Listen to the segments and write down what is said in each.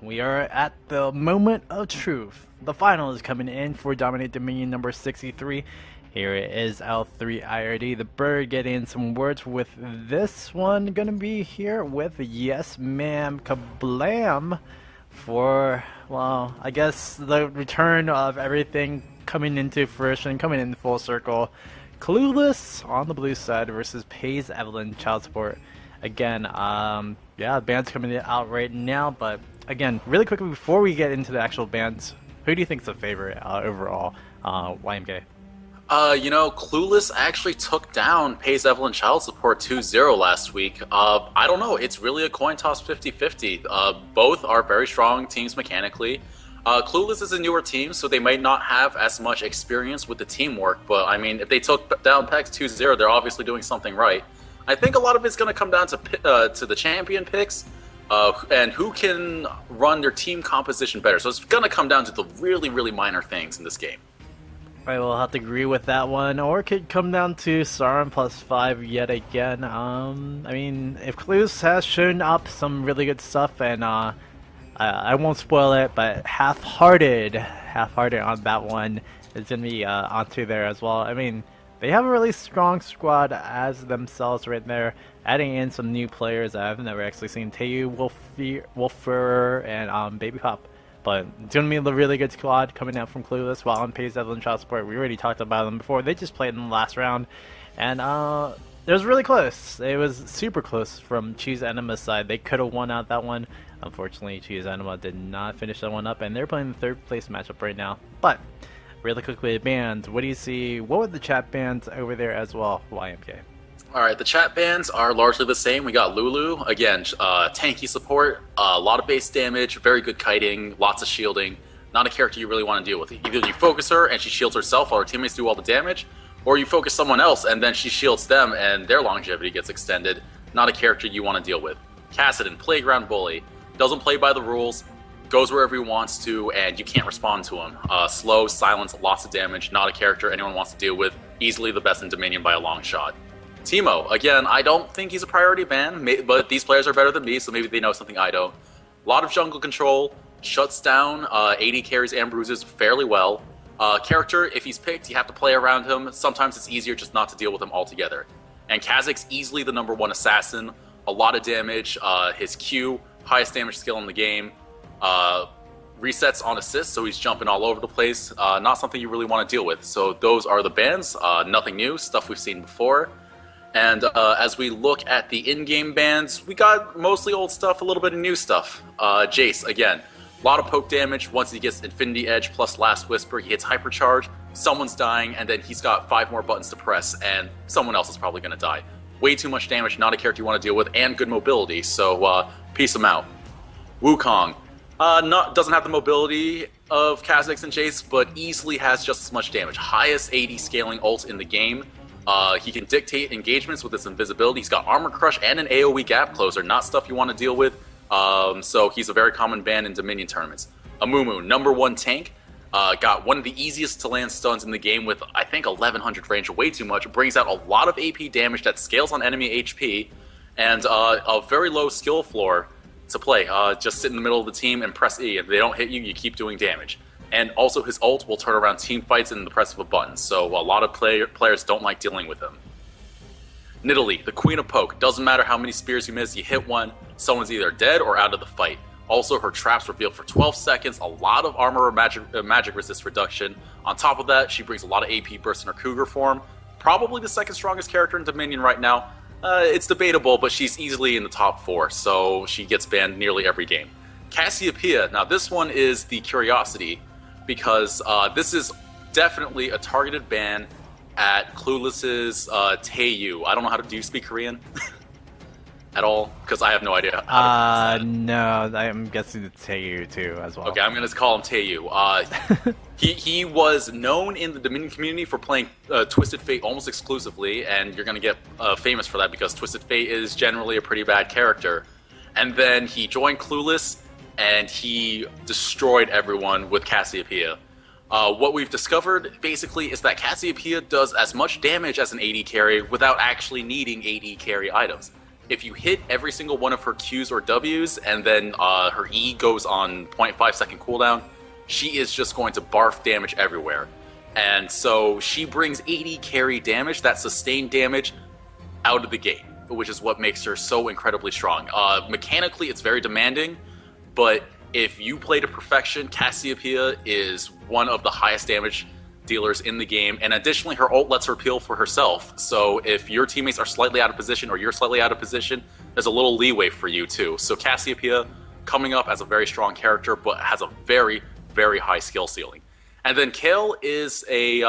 we are at the moment of truth. The final is coming in for Dominate Dominion number 63. Here it is L3 IRD, the bird getting some words with this one gonna be here with Yes Ma'am Kablam for, well, I guess the return of everything coming into fruition, coming in full circle. Clueless on the blue side versus Pays Evelynn child support. Again, yeah, band's coming out right now, but again, really quickly before we get into the actual bands, who do you think's the favorite overall? YMK. Clueless actually took down Pays Evelynn child support 2-0 last week. I don't know, it's really a coin toss 50-50. Both are very strong teams mechanically. Clueless is a newer team, so they might not have as much experience with the teamwork, but I mean, if they took down Pegs 2-0, they're obviously doing something right. I think a lot of it's going to come down to the champion picks and who can run their team composition better. So it's going to come down to the really, really minor things in this game. I will have to agree with that one, or it could come down to Sauron +5 yet again. I mean, if Clueless has shown up some really good stuff, and I won't spoil it, but half-hearted on that one is going to be onto there as well. I mean, they have a really strong squad as themselves right there, adding in some new players I've never actually seen. Tayu, Wolfer, and Baby Pop. But it's going to be a really good squad coming out from Clueless, while on Pays Evelynn child support. We already talked about them before. They just played in the last round, and it was really close. It was super close from Choose Enema's side. They could have won out that one. Unfortunately, Choose Enema did not finish that one up, and they're playing the third place matchup right now. But really quickly, bands. What do you see? What were the chat bands over there as well, YMK? Alright, the chat bands are largely the same. We got Lulu, again, tanky support, a lot of base damage, very good kiting, lots of shielding. Not a character you really want to deal with. Either you focus her and she shields herself while her teammates do all the damage, or you focus someone else and then she shields them and their longevity gets extended. Not a character you want to deal with. Kassadin, playground bully, doesn't play by the rules, goes wherever he wants to, and you can't respond to him. Slow, silence, lots of damage, not a character anyone wants to deal with. Easily the best in Dominion by a long shot. Teemo, again, I don't think he's a priority ban, but these players are better than me, so maybe they know something I don't. A lot of jungle control, shuts down AD carries and bruises fairly well. Character, if he's picked, you have to play around him. Sometimes it's easier just not to deal with him altogether. And Kha'Zix, easily the #1 assassin, a lot of damage, his Q, highest damage skill in the game. Resets on assist, so he's jumping all over the place. Not something you really want to deal with. So those are the bans. Nothing new, stuff we've seen before. And as we look at the in-game bans, we got mostly old stuff, a little bit of new stuff. Jayce, again, a lot of poke damage. Once he gets Infinity Edge plus Last Whisper, he hits Hypercharge, someone's dying, and then he's got 5 more buttons to press, and someone else is probably going to die. Way too much damage, not a character you want to deal with, and good mobility, so peace him out. Wukong. Doesn't have the mobility of Kha'Zix and Jayce, but easily has just as much damage. Highest AD scaling ult in the game. He can dictate engagements with his invisibility. He's got Armor Crush and an AoE gap closer, not stuff you want to deal with. So he's a very common ban in Dominion tournaments. Amumu, #1 tank. Got one of the easiest to land stuns in the game with, I think, 1100 range, way too much. Brings out a lot of AP damage that scales on enemy HP, and a very low skill floor to play. Just sit in the middle of the team and press E. If they don't hit you, you keep doing damage. And also his ult will turn around team fights in the press of a button, so a lot of players don't like dealing with him. Nidalee, the queen of poke. Doesn't matter how many spears you miss, you hit one, someone's either dead or out of the fight. Also, her traps reveal for 12 seconds, a lot of armor or magic resist reduction. On top of that, she brings a lot of AP burst in her Cougar form. Probably the second strongest character in Dominion right now. It's debatable, but she's easily in the top 4, so she gets banned nearly every game. Cassiopeia, now this one is the curiosity, because this is definitely a targeted ban at Clueless's Tayu. I don't know how to do you speak Korean at all, because I have no idea how to no, I'm guessing it's Tayu too as well. Okay, I'm gonna call him Tayu. He was known in the Dominion community for playing Twisted Fate almost exclusively, and you're gonna get famous for that because Twisted Fate is generally a pretty bad character. And then he joined Clueless, and he destroyed everyone with Cassiopeia. What we've discovered, basically, is that Cassiopeia does as much damage as an AD carry without actually needing AD carry items. if you hit every single one of her Qs or Ws, and then her E goes on 0.5-second cooldown, she is just going to barf damage everywhere. And so she brings 80 carry damage, that sustained damage, out of the gate, which is what makes her so incredibly strong. Mechanically, it's very demanding, but if you play to perfection, Cassiopeia is one of the highest damage dealers in the game, and additionally her ult lets her peel for herself, so if your teammates are slightly out of position or you're slightly out of position, there's a little leeway for you too. So Cassiopeia coming up as a very strong character, but has a very, very high skill ceiling. And then Kayle is a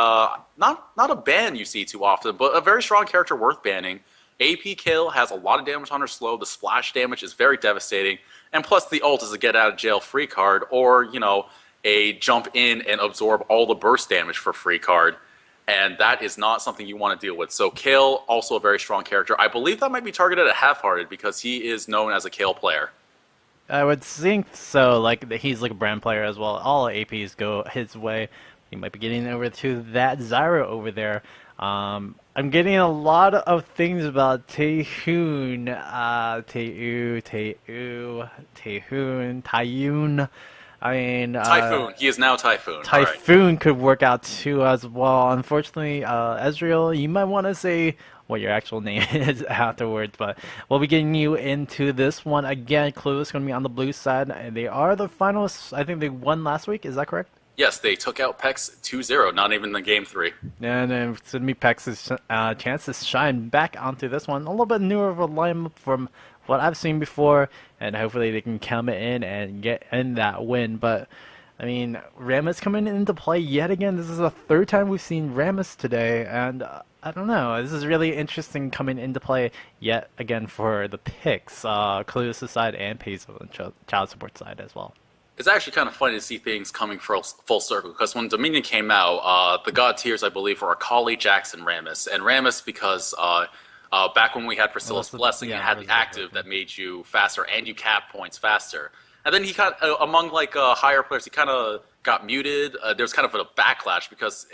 not a ban you see too often, but a very strong character worth banning. AP Kayle has a lot of damage on her slow, the splash damage is very devastating, and plus the ult is a get out of jail free card, or you know, a jump in and absorb all the burst damage for free card, and that is not something you want to deal with. So Kayle, also a very strong character. I believe that might be targeted at Half-Hearted because he is known as a Kayle player. I would think so. Like he's like a brand player as well. All APs go his way. He might be getting over to that Zyra over there. I'm getting a lot of things about Taehoon, Taehoon. I mean, Typhoon. He is now Typhoon. Typhoon right. Could work out too as well. Unfortunately, Ezreal, you might want to say what your actual name is afterwards, but we'll be getting you into this one again. Clueless going to be on the blue side, and they are the finalists. I think they won last week. Is that correct? Yes, they took out Pex 2-0, not even in game 3. And it's going to be Pex's chance to shine back onto this one. A little bit newer of a lineup from what I've seen before, and hopefully they can come in and get in that win. But I mean, Rammus coming into play yet again. This is the third time we've seen Rammus today, and I don't know. This is really interesting coming into play yet again for the picks, Clueless side and Pazel and child support side as well. It's actually kind of funny to see things coming full circle, because when Dominion came out, the God tiers, I believe, were Akali, Jackson, Rammus. And Rammus because back when we had Priscilla's Blessing, you had the active that made you faster, and you cap points faster. And then he kind of, among like higher players, he kind of got muted. There's kind of a backlash because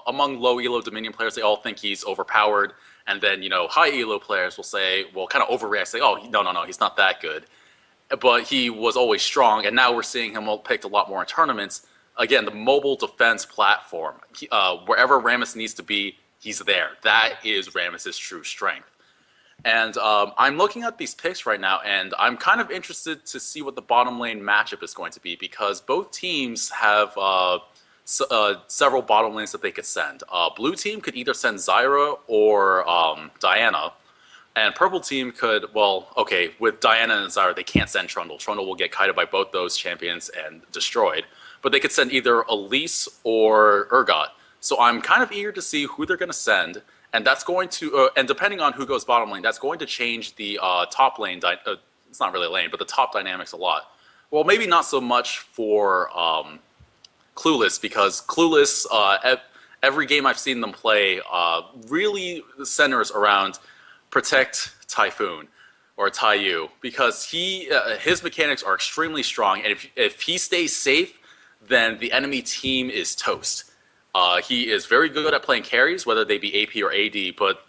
among low elo Dominion players, they all think he's overpowered. And then, you know, high elo players will say, well, kind of overreact, say, oh, no, he's not that good. But he was always strong, and now we're seeing him picked a lot more in tournaments. Again, the mobile defense platform. Wherever Rammus needs to be, he's there. That is Rammus's true strength. And I'm looking at these picks right now, and I'm kind of interested to see what the bottom lane matchup is going to be, because both teams have several bottom lanes that they could send. Blue team could either send Zyra or Diana, and purple team could, well, okay, with Diana and Zyra, they can't send Trundle. Trundle will get kited by both those champions and destroyed. But they could send either Elise or Urgot. So I'm kind of eager to see who they're going to send. And that's going to, and depending on who goes bottom lane, that's going to change the top lane, it's not really lane, but the top dynamics a lot. Well, maybe not so much for Clueless, because Clueless, every game I've seen them play really centers around protect Typhoon or Taiyu, because his mechanics are extremely strong, and if he stays safe, then the enemy team is toast. He is very good at playing carries, whether they be AP or AD, but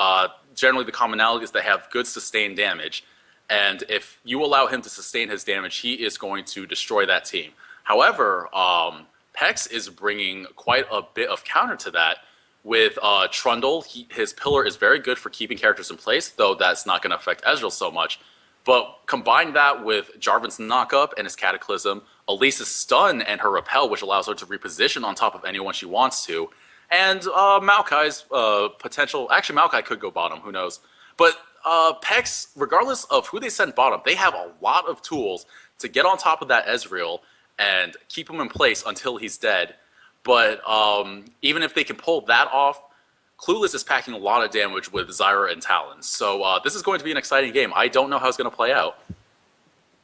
generally the commonality is they have good sustained damage, and if you allow him to sustain his damage, he is going to destroy that team. However, Pex is bringing quite a bit of counter to that. With Trundle, his pillar is very good for keeping characters in place, though that's not going to affect Ezreal so much. But combine that with Jarvan's knockup and his Cataclysm, Elise's stun and her repel, which allows her to reposition on top of anyone she wants to, and Maokai's potential. Actually, Maokai could go bottom, who knows. But Pex, regardless of who they send bottom, they have a lot of tools to get on top of that Ezreal and keep him in place until he's dead. But even if they can pull that off, Clueless is packing a lot of damage with Zyra and Talon. So this is going to be an exciting game. I don't know how it's going to play out.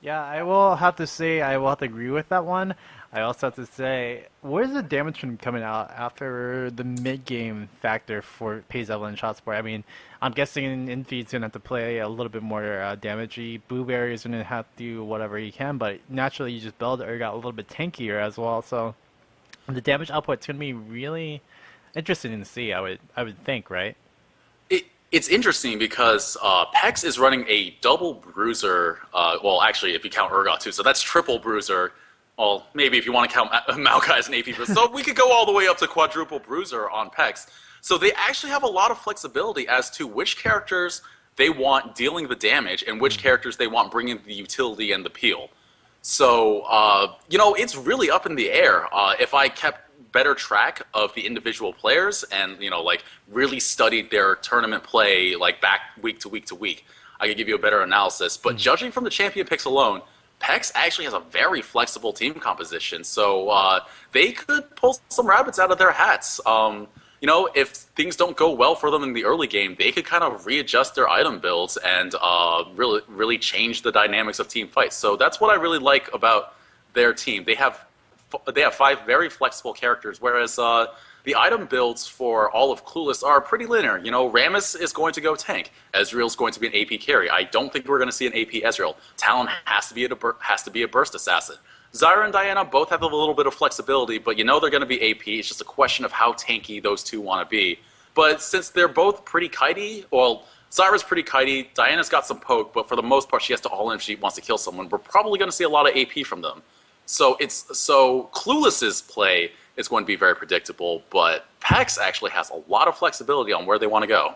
Yeah, I will have to say, I will have to agree with that one. I also have to say, where's the damage from coming out after the mid-game factor for Pazel and shot support? I mean, I'm guessing Infeed's going to have to play a little bit more damagey. Blueberry is going to have to do whatever he can, but naturally you just build Urgot a little bit tankier as well, so the damage output's going to be really interesting to see, I would think, right? It's interesting because Pex is running a double bruiser. Well, actually, if you count Urgot too, so that's triple bruiser. Well, maybe if you want to count Maokai as an AP bruiser. So we could go all the way up to quadruple bruiser on Pex. So they actually have a lot of flexibility as to which characters they want dealing the damage and which characters they want bringing the utility and the peel. So, you know, it's really up in the air. If I kept better track of the individual players and, you know, like really studied their tournament play, like back week to week to week, I could give you a better analysis. But judging from the champion picks alone, Pex actually has a very flexible team composition. So they could pull some rabbits out of their hats. You know, if things don't go well for them in the early game, they could kind of readjust their item builds and really change the dynamics of team fights. So that's what I really like about their team. They have 5 very flexible characters, whereas the item builds for all of Clueless are pretty linear. You know, Rammus is going to go tank. Ezreal's going to be an AP carry. I don't think we're going to see an AP Ezreal. Talon has to be a burst assassin. Zyra and Diana both have a little bit of flexibility, but you know they're going to be AP. It's just a question of how tanky those two want to be. But since they're both pretty kitey, well, Zyra's pretty kitey, Diana's got some poke, but for the most part she has to all in if she wants to kill someone. We're probably going to see a lot of AP from them. So Clueless's play is going to be very predictable, but Pex actually has a lot of flexibility on where they want to go.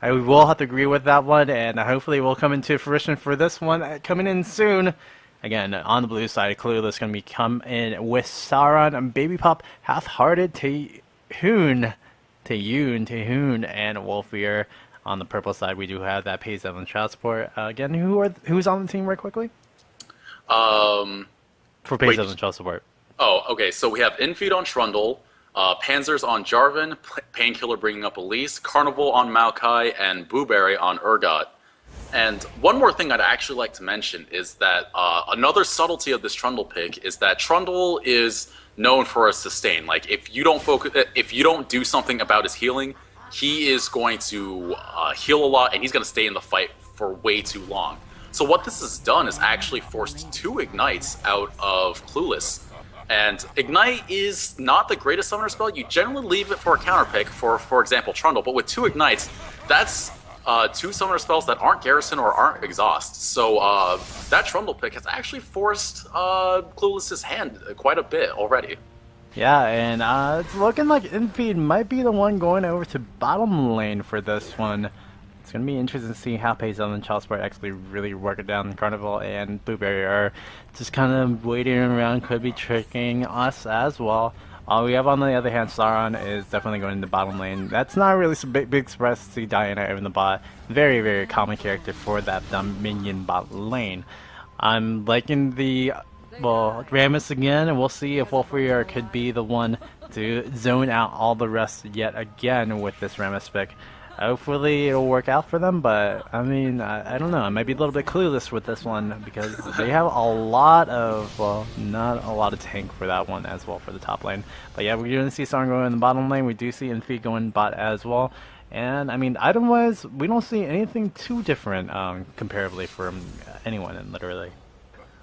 I will have to agree with that one, and hopefully it will come into fruition for this one coming in soon. Again, on the blue side, Clueless going to be come in with Sauron and Baby Pop, Half-Hearted, Taehoon, and Wolfier. On the purple side, we do have that Pays Evelynn child support. Again, who's on the team right quickly? For Pays Evelynn child support. Oh, okay. So we have Infeed on Trundle, Panzers on Jarvan, Painkiller bringing up Elise, Carnival on Maokai, and Booberry on Urgot. And one more thing I'd actually like to mention is that another subtlety of this Trundle pick is that Trundle is known for a sustain. Like if you don't do something about his healing, he is going to heal a lot and he's going to stay in the fight for way too long. So what this has done is actually forced 2 Ignites out of Clueless. And Ignite is not the greatest summoner spell. You generally leave it for a counter pick, for example, Trundle. But with 2 Ignites, that's 2 summoner spells that aren't Garrison or aren't Exhaust. So that Trundle pick has actually forced Clueless's hand quite a bit already. Yeah, and it's looking like Infeed might be the one going over to bottom lane for this one. It's going to be interesting to see how Pays Evelynn child support actually really work it down. Carnival and Blueberry are just kind of waiting around, could be tricking us as well. We have on the other hand, Sauron is definitely going in the bottom lane. That's not really some big surprise to see Diana in the bot. Very, very common character for that Dominion bot lane. I'm liking the, well, Rammus again, and we'll see if Wolfier could be the one to zone out all the rest yet again with this Rammus pick. Hopefully it'll work out for them, but I mean, I don't know. I might be a little bit clueless with this one because they have a lot of, well, not a lot of tank for that one as well for the top lane. But yeah, we're going to see Sauron going in the bottom lane. We do see Infeed going bot as well. And I mean, item-wise, we don't see anything too different comparably from anyone, and literally.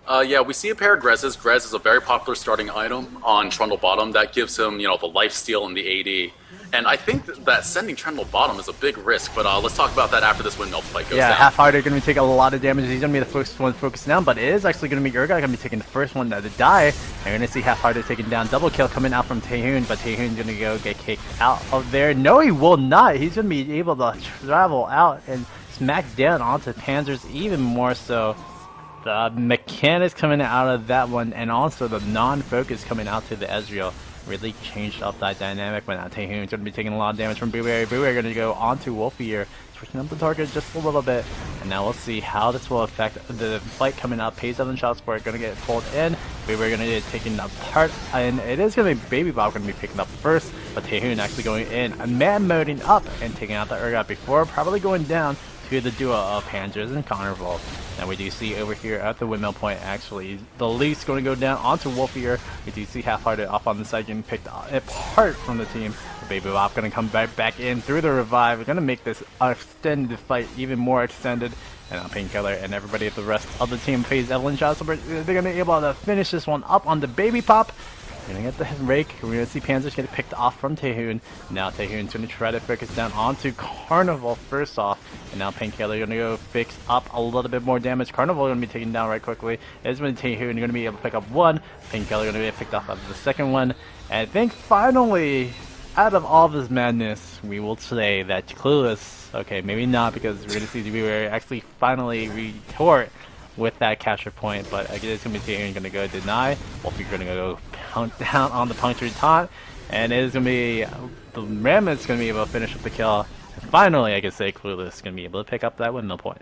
Yeah, we see a pair of Grez's. Grez is a very popular starting item on Trundle bottom. That gives him, you know, the lifesteal and the AD. And I think that sending Trundle bottom is a big risk, but let's talk about that after this windmill fight goes down. Yeah, Half-Hearted going to be taking a lot of damage. He's going to be the first one focused down, but it is actually going to be Urgot going to be taking the first one to die. And you're going to see Half-Hearted taking down. Double kill coming out from Taehoon, but Taehoon's going to go get kicked out of there. No, he will not. He's going to be able to travel out and smack down onto Panzers even more so. The mechanics coming out of that one, and also the non-focus coming out to the Ezreal, really changed up that dynamic. But now Taehoon's going to be taking a lot of damage from Blueberry. Blueberry going to go onto Wolfier, switching up the target just a little bit. And now we'll see how this will affect the fight coming up. Pays Evelynn shot support going to get pulled in. Blueberry going to get taken apart, and it is going to be Baby Bob going to be picking up first. But Taehoon actually going in, man moding up and taking out the Urgot before probably going down to the duo of Panzers and Carnival. Now we do see over here at the windmill point, actually, the Elise going to go down onto Wolfier. We do see Half-Hearted off on the side getting picked apart from the team. The Baby Bop going to come back in through the revive. We're going to make this extended fight even more extended. And Painkiller and everybody at the rest of the team Pays Evelynn shot support. They're going to be able to finish this one up on the Baby Pop. We're gonna get the rake. We're gonna see Panzers get picked off from Taehoon. Now Taehoon's gonna try to focus down onto Carnival first off. And now Kayle gonna go fix up a little bit more damage. Carnival gonna be taken down right quickly. It's when Taehoon gonna be able to pick up one. Kayle gonna be picked off of the second one. And I think finally, out of all this madness, we will say that Clueless, okay, maybe not because we're gonna see we were actually finally retort with that capture point, but I guess it's gonna be Taehoon gonna go deny. Wolfie's gonna go pound down on the punctured taunt, and it is gonna be the Rammus gonna be able to finish up the kill. And finally, I can say Clueless gonna be able to pick up that windmill point.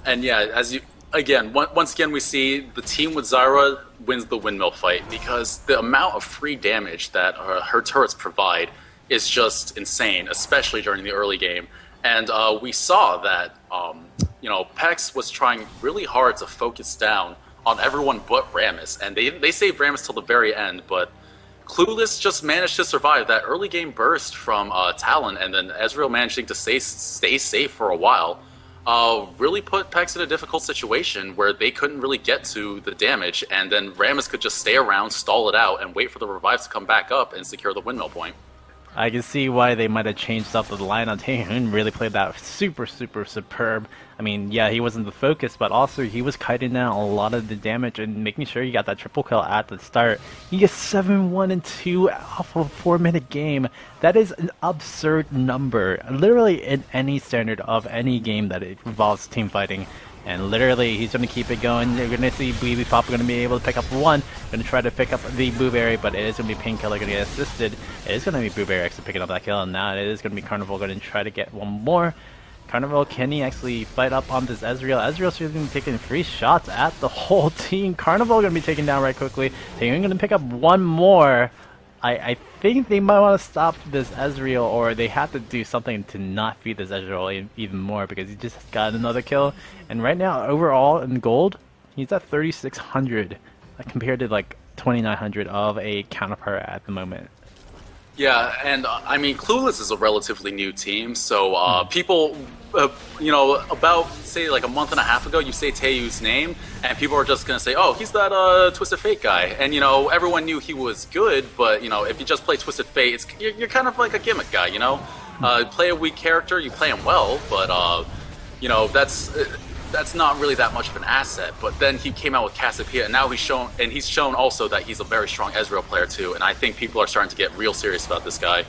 And yeah, as you once again we see the team with Zyra wins the windmill fight because the amount of free damage that her turrets provide is just insane, especially during the early game. And we saw that Pex was trying really hard to focus down on everyone but Rammus, and they saved Rammus till the very end, but Clueless just managed to survive that early game burst from Talon, and then Ezreal managing to stay safe for a while. Really put Pex in a difficult situation where they couldn't really get to the damage, and then Rammus could just stay around, stall it out, and wait for the revives to come back up and secure the windmill point. I can see why they might have changed up the line on Taehoon. Really played that super superb. I mean, yeah, he wasn't the focus, but also he was kiting down a lot of the damage and making sure he got that triple kill at the start. He gets 7-1-2 off of a 4-minute game. That is an absurd number, literally in any standard of any game that it involves team fighting. And literally, he's going to keep it going. You're going to see Weeby Pop going to be able to pick up one. Going to try to pick up the Blueberry, but it is going to be Kayle going to get assisted. It is going to be Blueberry actually picking up that kill, and now it is going to be Carnival going to try to get one more. Carnival, can he actually fight up on this Ezreal? Ezreal's going to be taking 3 shots at the whole team. Carnival going to be taken down right quickly. They're going to pick up one more. I think they might want to stop this Ezreal, or they have to do something to not feed this Ezreal even more, because he just got another kill. And right now, overall in gold, he's at 3,600 compared to like 2,900 of a counterpart at the moment. Yeah, and I mean, Clueless is a relatively new team, so people, about, say, like a month and a half ago, you say Taeyu's name, and people are just going to say, oh, he's that Twisted Fate guy. And, everyone knew he was good, but, if you just play Twisted Fate, you're kind of like a gimmick guy, play a weak character, you play him well, but, that's not really that much of an asset. But then he came out with Cassiopeia, and now he's shown also that he's a very strong Ezreal player too, and I think people are starting to get real serious about this guy.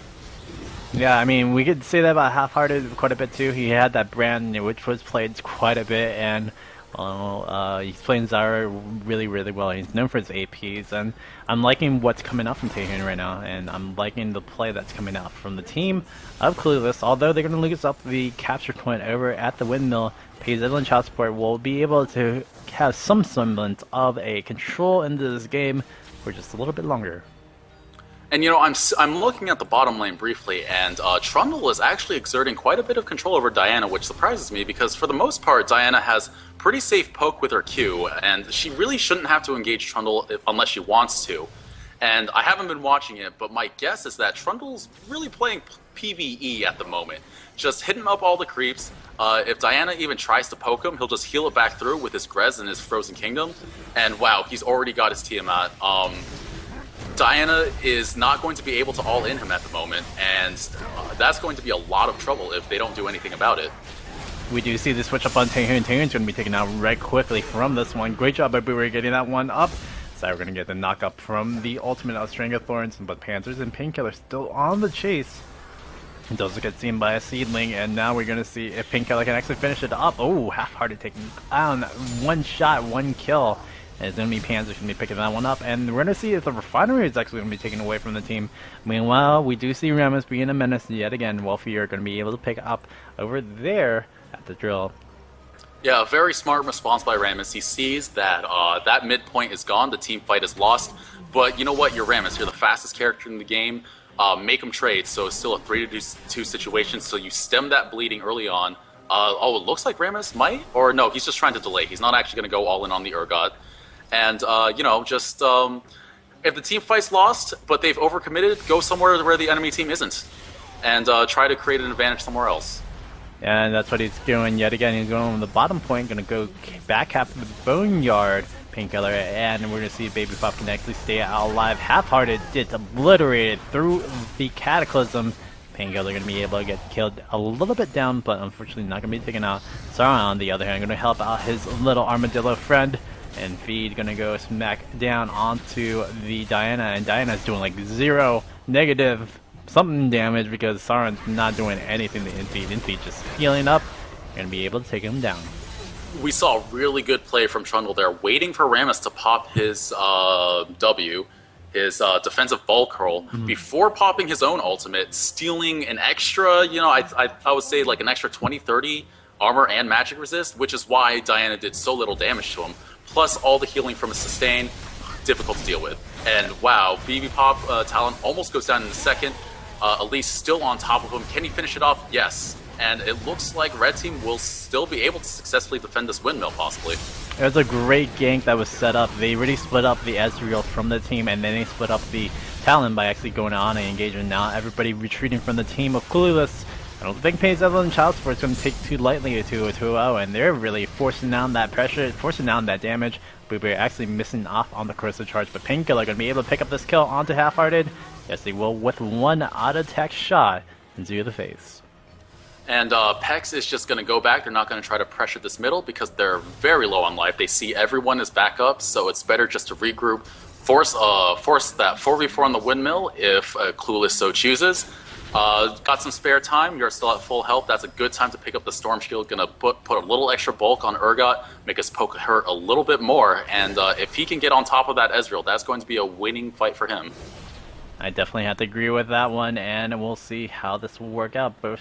Yeah, I mean, we could say that about Half-Hearted quite a bit too. He had that brand which was played quite a bit, and he's playing Zyra really well. He's known for his APs, and I'm liking what's coming out from Taehoon right now, and I'm liking the play that's coming out from the team of Clueless. Although they're going to lose up the capture point over at the windmill, Evelynn child support will be able to have some semblance of a control into this game for just a little bit longer. And I'm looking at the bottom lane briefly, and Trundle is actually exerting quite a bit of control over Diana, which surprises me because for the most part, Diana has pretty safe poke with her Q, and she really shouldn't have to engage Trundle unless she wants to. And I haven't been watching it, but my guess is that Trundle's really playing PvE at the moment. Just hitting up all the creeps. If Diana even tries to poke him, he'll just heal it back through with his Grez and his Frozen Kingdom. And wow, he's already got his Tiamat. Diana is not going to be able to all-in him at the moment, and that's going to be a lot of trouble if they don't do anything about it. We do see the switch up on Taehoon. Taehoon's going to be taken out right quickly from this one. Great job by Boomer getting that one up. So we're going to get the knock up from the ultimate of String of Thorns, but Panthers and Painkiller still on the chase. It doesn't get seen by a seedling, and now we're going to see if Painkiller can actually finish it up. Oh, Half-Hearted taking down one shot, one kill. And it's going to be Panzer going to be picking that one up, and we're going to see if the Refinery is actually going to be taken away from the team. Meanwhile, we do see Rammus being a menace yet again. Wolfie are going to be able to pick up over there at the drill. Yeah, a very smart response by Rammus. He sees that that midpoint is gone, the team fight is lost, but you know what, you're Rammus, you're the fastest character in the game. Make them trade, so it's still a 3-2 situation, so you stem that bleeding early on. It looks like Rammus might, or no, he's just trying to delay. He's not actually going to go all in on the Urgot. And, if the team fight's lost, but they've overcommitted, go somewhere where the enemy team isn't. And try to create an advantage somewhere else. And that's what he's doing yet again. He's going on the bottom point, going to go back half of the Boneyard. Painkiller, and we're going to see Baby Pop can actually stay alive. Half-Hearted gets obliterated through the Cataclysm. Painkiller going to be able to get killed a little bit down, but unfortunately not going to be taken out. Sauron, on the other hand, going to help out his little armadillo friend, and Feed going to go smack down onto the Diana, and Diana's doing like 0 negative something damage because Sauron's not doing anything to Infeed. Infeed just healing up, going to be able to take him down. We saw really good play from Trundle there, waiting for Rammus to pop his W, his defensive ball curl, before popping his own ultimate, stealing an extra, you know, I would say like an extra 20-30 armor and magic resist, which is why Diana did so little damage to him. Plus all the healing from a sustain, difficult to deal with. And wow, BB Pop Talon almost goes down in a second. Elise still on top of him. Can he finish it off? Yes. And it looks like Red Team will still be able to successfully defend this windmill, possibly. It was a great gank that was set up. They really split up the Ezreal from the team, and then they split up the Talon by actually going on and engaging. Now everybody retreating from the team of Clueless. I don't think Evelynn Child Support is going to take too lightly to a 2-0, and they're really forcing down that pressure, forcing down that damage. Boober actually missing off on the corrosive charge, but Painkiller going to be able to pick up this kill onto Half-Hearted. Yes, they will with one auto-attack shot into the face. And Pex is just going to go back. They're not going to try to pressure this middle because they're very low on life. They see everyone is back up, so it's better just to regroup, force that 4v4 on the windmill if Clueless so chooses. Got some spare time. You're still at full health. That's a good time to pick up the Storm Shield. Going to put a little extra bulk on Urgot, make his poke hurt a little bit more. And if he can get on top of that Ezreal, that's going to be a winning fight for him. I definitely have to agree with that one, and we'll see how this will work out. Both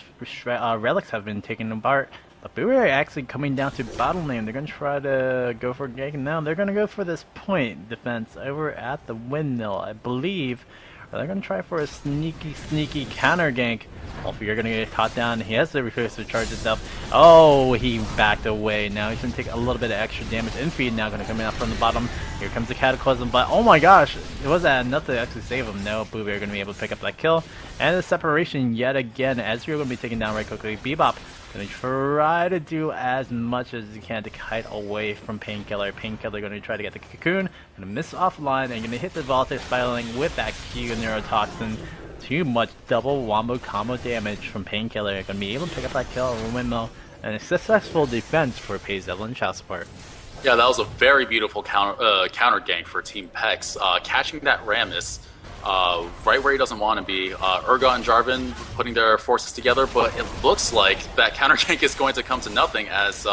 relics have been taken apart, but we're actually coming down to bottom lane. They're going to try to go for gank now. They're going to go for this point defense over at the windmill, I believe. Or they're going to try for a sneaky counter gank. Hopefully you're going to get caught down. He has the refuse to charge itself. Oh, he backed away. Now he's going to take a little bit of extra damage. Infeed now going to come out from the bottom. Here comes the Cataclysm, but oh my gosh, it wasn't enough to actually save him. No, Booby are going to be able to pick up that kill. And the separation yet again, as you're going to be taken down right quickly. Bebop going to try to do as much as he can to kite away from Painkiller. Painkiller going to try to get the Cocoon, going to miss offline, and going to hit the Voltage spiraling with that Q Neurotoxin. Too much double wombo combo damage from Painkiller. Going to be able to pick up that kill on the windmill, and a successful defense for Evelynn Child Support. Yeah, that was a very beautiful counter gank for Team Pex. Catching that Rammus right where he doesn't want to be. Urgot and Jarvan putting their forces together, but it looks like that counter gank is going to come to nothing as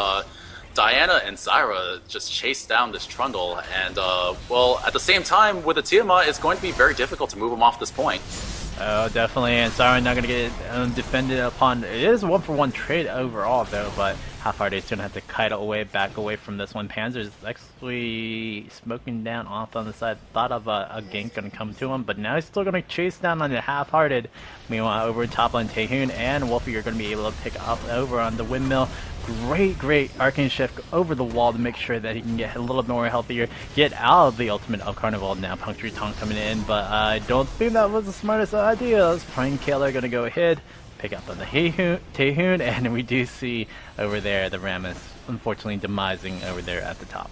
Diana and Zyra just chase down this Trundle. And, well, at the same time, with the Teemo, it's going to be very difficult to move him off this point. Oh, definitely, and Zyra not going to get defended upon. It is a 1-for-1 trade overall, though, but Half-Hearted is going to have to kite away, back away from this one. Panzer's actually smoking down off on the side. Thought of a gank going to come to him, but now he's still going to chase down on the Half-Hearted. Meanwhile, over top lane, Taehoon and Wolfie are going to be able to pick up over on the windmill. Great arcane shift over the wall to make sure that he can get a little bit more healthier, get out of the ultimate of Carnival. Now Punctury Tongue coming in, but I don't think that was the smartest idea. Painkiller going to go ahead, pick up on the Taehoon, and we do see over there the Rammus unfortunately demising over there at the top.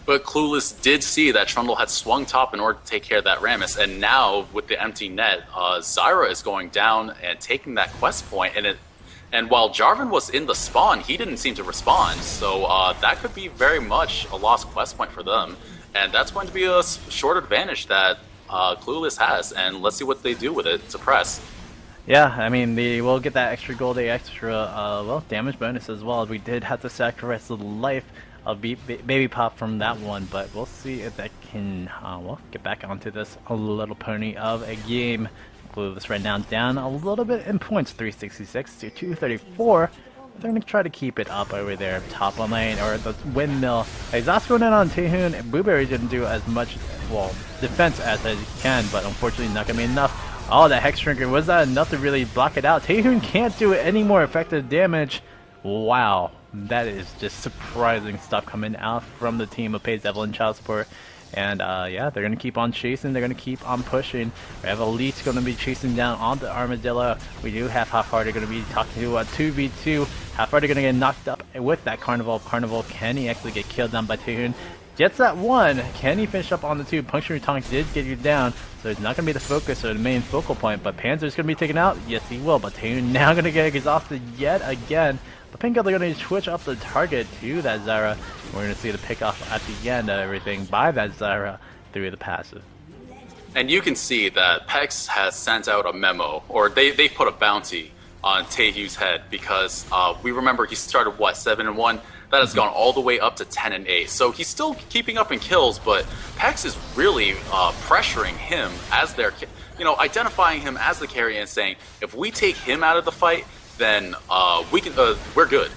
But Clueless did see that Trundle had swung top in order to take care of that Rammus, and now with the empty net, Zyra is going down and taking that quest point, and while Jarvan was in the spawn, he didn't seem to respond, so that could be very much a lost quest point for them, and that's going to be a short advantage that Clueless has, and let's see what they do with it to press. Yeah, I mean, they will get that extra gold, the extra, well, damage bonus as well. We did have to sacrifice the life of Baby Pop from that one, but we'll see if that can, well, get back onto this a little pony of a game. Clueless right now down a little bit in points, 366 to 234. They're going to try to keep it up over there, top on lane, or the windmill. Exhaust going in on Taehoon, and Blueberry didn't do as much, well, defense as he can, but unfortunately not going to be enough. Oh, that Hex Drinker, was that enough to really block it out? Taehoon can't do any more effective damage. Wow, that is just surprising stuff coming out from the team of Evelynn Child Support. And yeah, they're going to keep on chasing, they're going to keep on pushing. We have Elite going to be chasing down on the Armadillo. We do have Half-Hearted going to be talking to a 2v2. Half-Hearted going to get knocked up with that Carnival. Can he actually get killed down by Taehoon? Gets that one. Can he finish up on the 2? Puncturing Tonic did get you down, so it's not going to be the focus or the main focal point. But Panzer's going to be taken out. Yes, he will. But Teemo now going to get exhausted yet again. But Pink they're going to switch up the target to that Zyra. We're going to see the pick off at the end of everything by that Zyra through the passive. And you can see that Pex has sent out a memo, or they put a bounty on Taehyu's head, because we remember he started, what, 7-1? That has gone all the way up to 10-8. So he's still keeping up in kills, but Pex is really pressuring him as their, identifying him as the carry and saying, if we take him out of the fight, then we're good.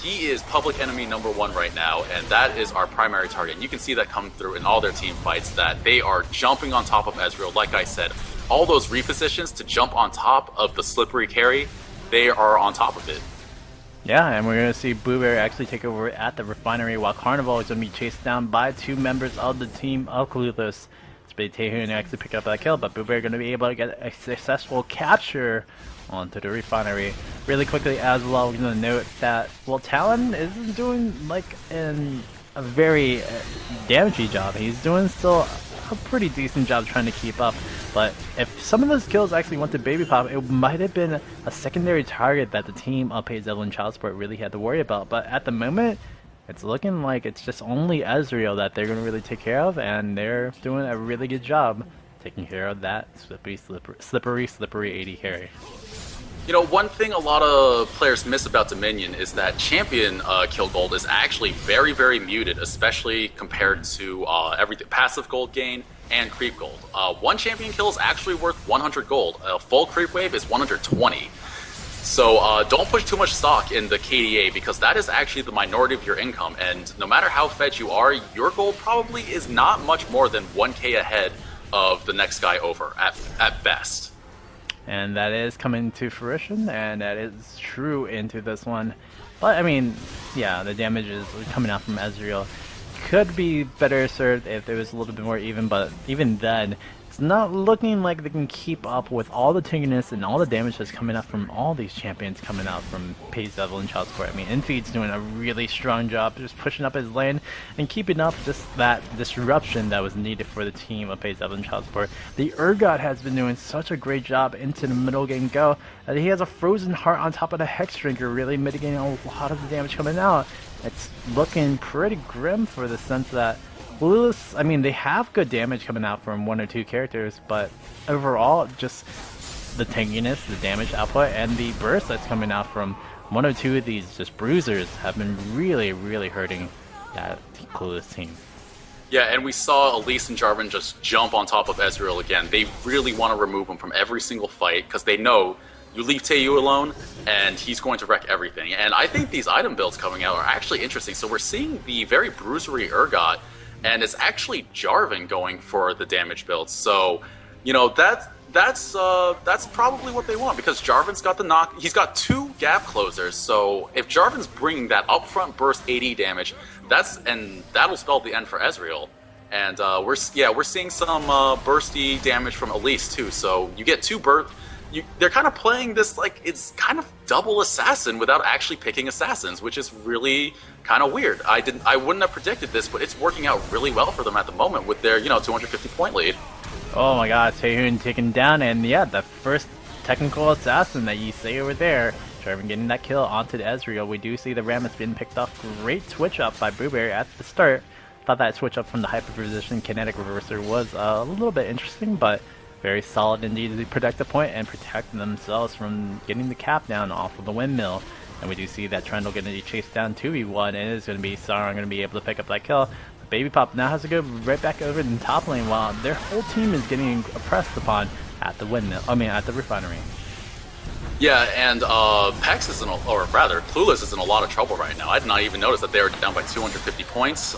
He is public enemy #1 right now, and that is our primary target. And you can see that come through in all their team fights, that they are jumping on top of Ezreal. Like I said, all those repositions to jump on top of the slippery carry, they are on top of it. Yeah, and we're going to see Blueberry actually take over at the refinery, while Carnival is going to be chased down by 2 members of the team of Clueless. It's been Taehyun and actually pick up that kill, but Blueberry going to be able to get a successful capture onto the refinery. Really quickly as well, we're going to note that, well, Talon isn't doing like a very damaging job. He's doing still a pretty decent job trying to keep up, but if some of those kills actually went to Baby Pop, it might have been a secondary target that the team of Evelynn Child Support really had to worry about. But at the moment, it's looking like it's just only Ezreal that they're going to really take care of, and they're doing a really good job taking care of that slippery 80 carry. One thing a lot of players miss about Dominion is that champion kill gold is actually very, very muted, especially compared to everything passive gold gain and creep gold. One champion kill is actually worth 100 gold. A full creep wave is 120. So don't push too much stock in the KDA, because that is actually the minority of your income. And no matter how fed you are, your gold probably is not much more than 1k ahead of the next guy over at best. And that is coming to fruition, and that is true into this one. But I mean, yeah, the damage is coming out from Ezreal. Could be better served if it was a little bit more even, but even then, it's not looking like they can keep up with all the tankiness and all the damage that's coming out from all these champions coming out from Evelynn Child Support. I mean, Infeed's doing a really strong job just pushing up his lane and keeping up just that disruption that was needed for the team of Evelynn Child Support. The Urgot has been doing such a great job into the middle game go that he has a frozen heart on top of the Hex Drinker, really mitigating a lot of the damage coming out. It's looking pretty grim for the sense that Clueless, I mean, they have good damage coming out from 1 or 2 characters, but overall, just the tankiness, the damage output, and the burst that's coming out from 1 or 2 of these just bruisers have been really, really hurting that Clueless team. Yeah, and we saw Elise and Jarvan just jump on top of Ezreal again. They really want to remove him from every single fight, because they know you leave Taehyun alone, and he's going to wreck everything. And I think these item builds coming out are actually interesting. So we're seeing the very bruisery Urgot, and it's actually Jarvan going for the damage build. So, that's probably what they want, because Jarvan's got the knock. He's got 2 gap closers. So if Jarvan's bringing that upfront burst 80 damage, that'll spell the end for Ezreal. And we're seeing some bursty damage from Elise too. So you get 2 burst. They're kind of playing this like it's kind of double assassin without actually picking assassins, which is really kind of weird. I wouldn't have predicted this, but it's working out really well for them at the moment with their 250 point lead. Oh my god, Taehyun taken down, and yeah, the first technical assassin that you see over there. Jarvan getting that kill onto the Ezreal. We do see the Rammus being picked off. Great switch up by Blueberry at the start. Thought that switch up from the hyper position kinetic reverser was a little bit interesting, but very solid indeed to protect the point and protect themselves from getting the cap down off of the windmill. And we do see that Trundle going to be chased down 2v1, and it's going to be Sauron going to be able to pick up that kill. But Baby Pop now has to go right back over in the top lane while their whole team is getting oppressed upon at the windmill. at the refinery. Yeah, and Pex is Clueless is in a lot of trouble right now. I did not even notice that they were down by 250 points.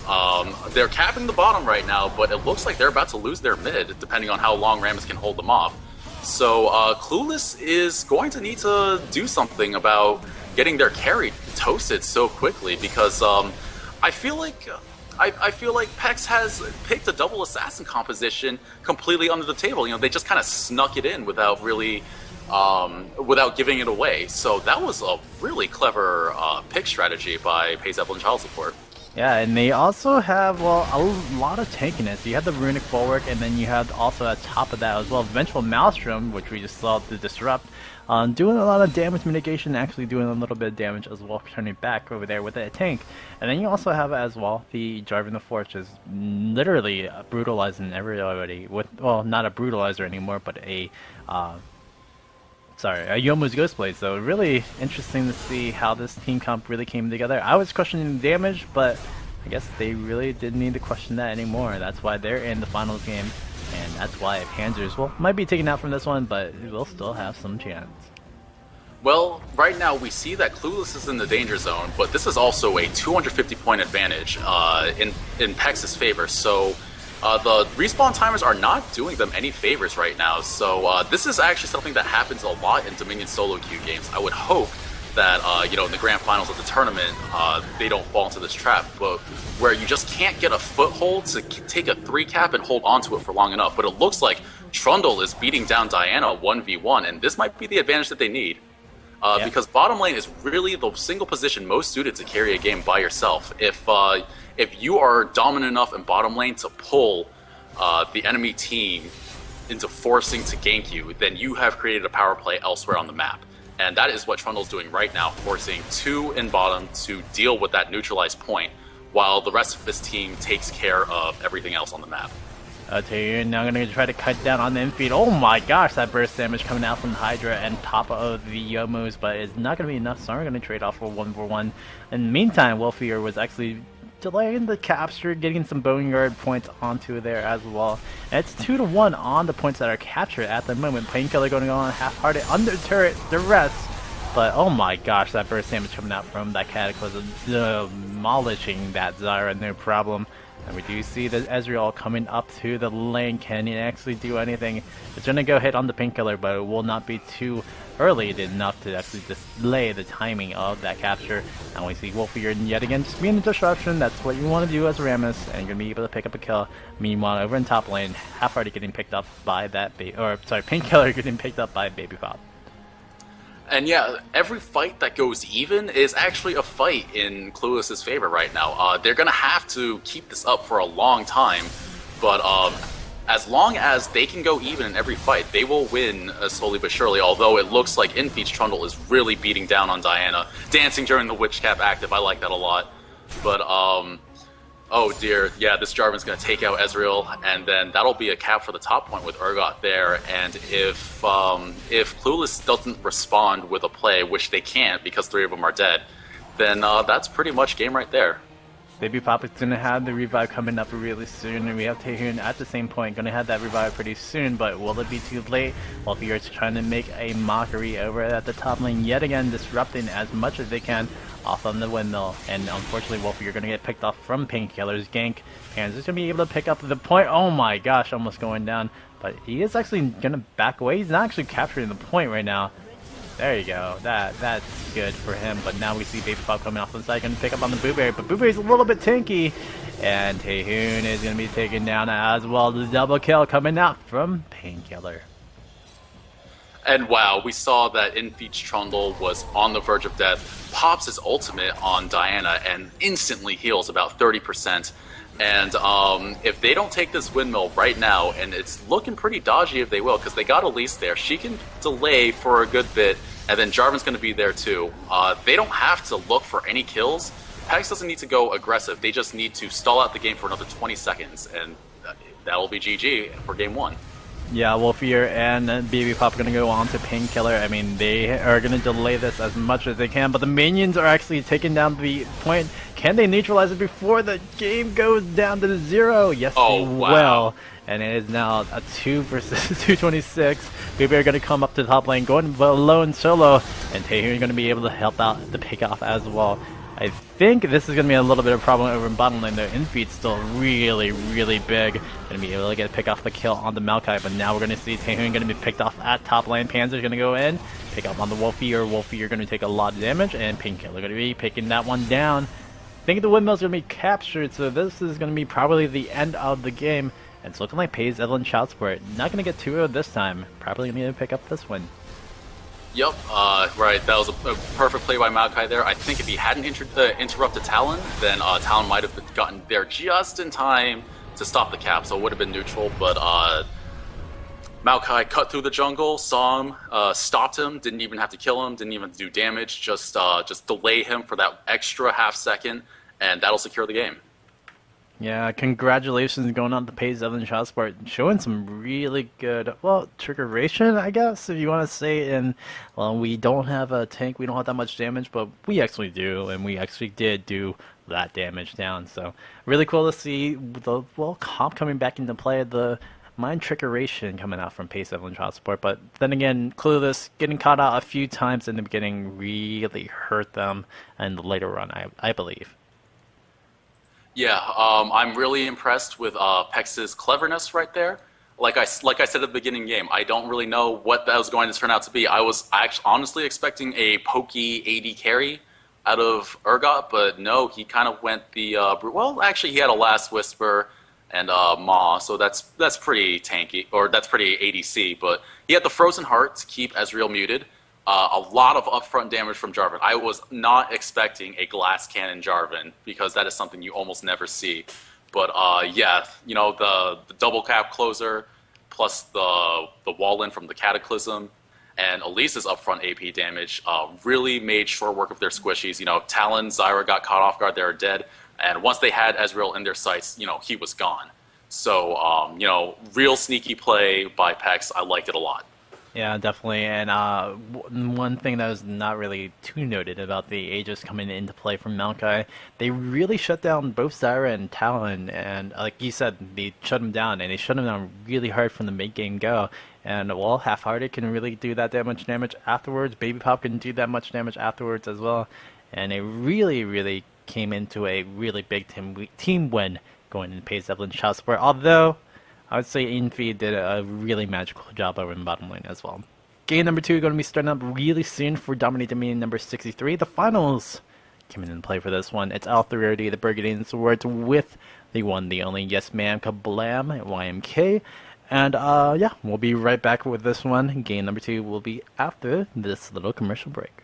They're capping the bottom right now, but it looks like they're about to lose their mid, depending on how long Rammus can hold them off. So Clueless is going to need to do something about getting their carry toasted so quickly, because I feel like Pex has picked a double assassin composition completely under the table. They just kind of snuck it in without really. Without giving it away. So that was a really clever pick strategy by Evelynn Child Support. Yeah, and they also have, well, a lot of tankiness. You have the Runic Bulwark, and then you have also at top of that as well, Vengeful Maelstrom, which we just saw to disrupt, doing a lot of damage mitigation, actually doing a little bit of damage as well, turning back over there with a tank. And then you also have as well the Jarvan the Forge, is literally brutalizing everybody with, well, not a brutalizer anymore, but a Youmuu's Ghostblade, so really interesting to see how this team comp really came together. I was questioning the damage, but I guess they really didn't need to question that anymore. That's why they're in the finals game, and that's why Panzers, well, might be taken out from this one, but will still have some chance. Well, right now we see that Clueless is in the danger zone, but this is also a 250 point advantage in Pex's favor, so the respawn timers are not doing them any favors right now, so this is actually something that happens a lot in Dominion solo queue games. I would hope that, you know, in the grand finals of the tournament, they don't fall into this trap, but where you just can't get a foothold to take a 3-cap and hold onto it for long enough. But it looks like Trundle is beating down Diana 1v1, and this might be the advantage that they need. Because bottom lane is really the single position most suited to carry a game by yourself. If you are dominant enough in bottom lane to pull the enemy team into forcing to gank you, then you have created a power play elsewhere on the map. And that is what Trundle's doing right now, forcing 2 in bottom to deal with that neutralized point, while the rest of his team takes care of everything else on the map. Taylor now going to try to cut down on the infeed. Oh my gosh, that burst damage coming out from the Hydra and top of the Youmuu's, but it's not going to be enough, so we're going to trade off for 1v1. In the meantime, Wolfier was actually delaying the capture, getting some Boneyard points onto there as well. And it's 2-1 on the points that are captured at the moment. Painkiller going on half-hearted under turret duress. But oh my gosh, that burst damage coming out from that Cataclysm, demolishing that Zyra, no problem. And we do see the Ezreal coming up to the lane. Can he actually do anything? It's going to go hit on the Painkiller, but it will not be too early enough to actually delay the timing of that capture. And we see Wolfier yet again just being a disruption. That's what you want to do as Rammus, and you're going to be able to pick up a kill. Meanwhile, over in top lane, half already getting picked up by that Painkiller getting picked up by Baby Pop. And yeah, every fight that goes even is actually a fight in Clueless's favor right now. They're going to have to keep this up for a long time, but as long as they can go even in every fight, they will win slowly but surely, although it looks like Infeed's Trundle is really beating down on Diana. Dancing during the Witch Cap active, I like that a lot. But, oh dear, yeah, this Jarvan's going to take out Ezreal, and then that'll be a cap for the top point with Urgot there. And if Clueless doesn't respond with a play, which they can't because 3 of them are dead, then that's pretty much game right there. Baby Pop is going to have the revive coming up really soon, and we have Taehoon at the same point, going to have that revive pretty soon, but will it be too late? Wolfier's trying to make a mockery over at the top lane, yet again disrupting as much as they can off on the windmill, and unfortunately Wolfier going to get picked off from Painkiller's gank. Pan's just going to be able to pick up the point. Oh my gosh, almost going down, but he is actually going to back away. He's not actually capturing the point right now. There you go. That's good for him. But now we see Baby Pop coming off the side, going to pick up on the Blueberry. But Blueberry's a little bit tanky. And Taehoon is going to be taken down as well. The double kill coming out from Painkiller. And wow, we saw that Infeed's Trundle was on the verge of death. Pops his ultimate on Diana and instantly heals about 30%. And if they don't take this windmill right now, and it's looking pretty dodgy if they will, because they got Elise there. She can delay for a good bit, and then Jarvan's going to be there too. They don't have to look for any kills. Pex doesn't need to go aggressive. They just need to stall out the game for another 20 seconds, and that'll be GG for game 1. Yeah, Wolfier and Baby Pop are going to go on to Painkiller. I mean, they are going to delay this as much as they can, but the minions are actually taking down the point. Can they neutralize it before the game goes down to 0? Yes, they will. And it is now a 2 versus 226. Baby are going to come up to the top lane, going alone solo, and Taehoon is going to be able to help out the pick off as well. I think this is going to be a little bit of a problem over in bottom lane. Their infeed's still really, really big. Going to be able to pick off the kill on the Maokai, but now we're going to see Taehoon going to be picked off at top lane. Panzer's going to go in, pick up on the Wolfier. Wolfier going to take a lot of damage, and Painkiller going to be picking that one down. I think the windmill's going to be captured, so this is going to be probably the end of the game. And it's looking like Evelynn shouts for it. Not going to get 2-0 this time. Probably going to pick up this one. Yep, right. That was a perfect play by Maokai there. I think if he hadn't interrupted Talon, then Talon might have gotten there just in time to stop the cap, so it would have been neutral. But Maokai cut through the jungle, saw him, stopped him, didn't even have to kill him, didn't even do damage, just delay him for that extra half second, and that'll secure the game. Yeah, congratulations going on to PaZ Evelynn Shotsport, showing some really good, well, triggeration, I guess, if you want to say. And, well, we don't have a tank, we don't have that much damage, but we actually do, and we actually did do that damage down. So, really cool to see the, well, comp coming back into play, the mind triggeration coming out from PaZ Evelynn Shotsport. But then again, Clueless getting caught out a few times in the beginning really hurt them in the later run, I believe. Yeah, I'm really impressed with Pex's cleverness right there. Like I said at the beginning of the game, I don't really know what that was going to turn out to be. I was actually honestly expecting a pokey AD carry out of Urgot, but no, he kind of went the well, actually he had a Last Whisper and Maw, so that's pretty tanky, or that's pretty ADC, but he had the Frozen Heart to keep Ezreal muted. A lot of upfront damage from Jarvan. I was not expecting a glass cannon Jarvan because that is something you almost never see. But yeah, you know, the double cap closer plus the wall in from the Cataclysm and Elise's upfront AP damage really made short work of their squishies. You know, Talon, Zyra got caught off guard, they were dead. And once they had Ezreal in their sights, you know, he was gone. So, you know, real sneaky play by Pex. I liked it a lot. Yeah, definitely. And one thing that was not really too noted about the Aegis coming into play from Maokai, they really shut down both Zyra and Talon. And like you said, they shut them down, and they shut them down really hard from the mid-game go. And, well, Half-Hearted can really do that much damage afterwards. Baby Pop can do that much damage afterwards as well. And they really, really came into a really big team win going into PaZ Evelynn Shotsport. Although I would say Infi did a really magical job over in bottom lane as well. Game number 2 going to be starting up really soon for DominateDominion number 63. The finals coming into play for this one. It's L3RD, the Burgundian Swords, with the one, the only Yes Maam, Kablam, YMK. And yeah, we'll be right back with this one. Game number 2 will be after this little commercial break.